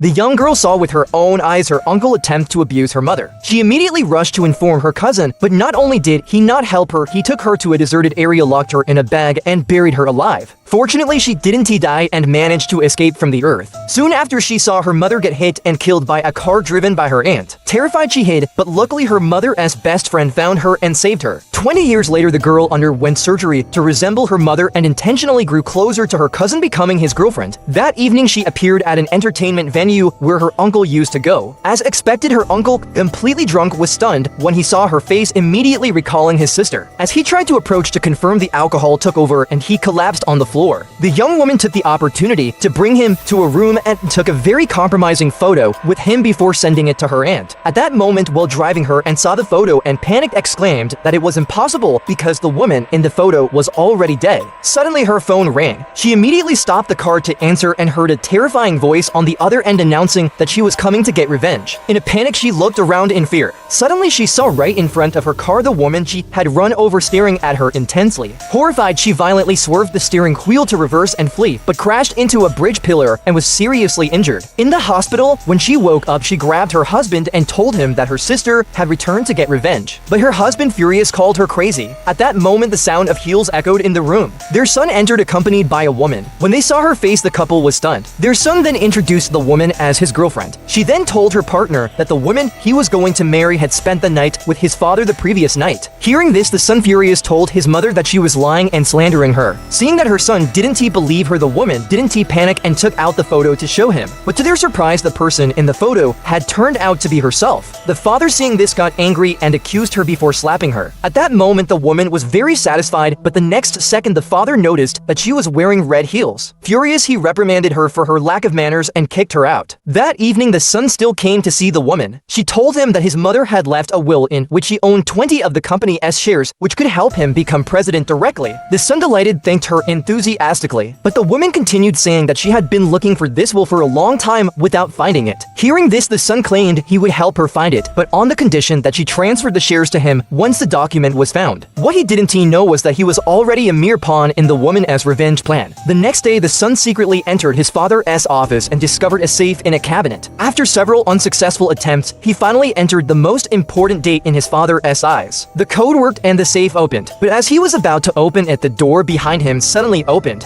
The young girl saw with her own eyes her uncle attempt to abuse her mother. She immediately rushed to inform her cousin, but not only did he not help her, he took her to a deserted area, locked her in a bag, and buried her alive. Fortunately, she didn't die and managed to escape from the earth. Soon after, she saw her mother get hit and killed by a car driven by her aunt. Terrified, she hid, but luckily her mother's best friend found her and saved her. 20 years later, the girl underwent surgery to resemble her mother and intentionally grew closer to her cousin, becoming his girlfriend. That evening, she appeared at an entertainment venue where her uncle used to go. As expected, her uncle, completely drunk, was stunned when he saw her face, immediately recalling his sister. As he tried to approach to confirm, the alcohol took over and he collapsed on the floor. The young woman took the opportunity to bring him to a room and took a very compromising photo with him before sending it to her aunt. At that moment, while driving her and saw the photo and panicked, exclaimed that it was impossible because the woman in the photo was already dead. Suddenly, her phone rang. She immediately stopped the car to answer and heard a terrifying voice on the other end announcing that she was coming to get revenge. In a panic, she looked around in fear. Suddenly, she saw right in front of her car the woman she had run over, staring at her intensely. Horrified, she violently swerved the steering wheel to reverse and flee, but crashed into a bridge pillar and was seriously injured. In the hospital, when she woke up, she grabbed her husband and told him that her sister had returned to get revenge. But her husband, furious, called her crazy. At that moment, the sound of heels echoed in the room. Their son entered, accompanied by a woman. When they saw her face, the couple was stunned. Their son then introduced the woman as his girlfriend. She then told her partner that the woman he was going to marry had spent the night with his father the previous night. Hearing this, the son, furious, told his mother that she was lying and slandering her. Seeing that her son didn't believe her, the woman didn't panic and took out the photo to show him. But to their surprise, the person in the photo had turned out to be herself. The father, seeing this, got angry and accused her before slapping her. At that moment, the woman was very satisfied, but the next second, the father noticed that she was wearing red heels. Furious, he reprimanded her for her lack of manners and kicked her out. That evening, the son still came to see the woman. She told him that his mother had left a will in which she owned 20 of the company's shares, which could help him become president directly. The son, delighted, thanked her enthusiastically, but the woman continued, saying that she had been looking for this will for a long time without finding it. Hearing this, the son claimed he would help her find it, but on the condition that she transferred the shares to him once the document was found. What he didn't know was that he was already a mere pawn in the woman's revenge plan. The next day, the son secretly entered his father's office and discovered a safe in a cabinet. After several unsuccessful attempts, he finally entered the most important date in his father's eyes. The code worked and the safe opened, but as he was about to open it, the door behind him suddenly opened.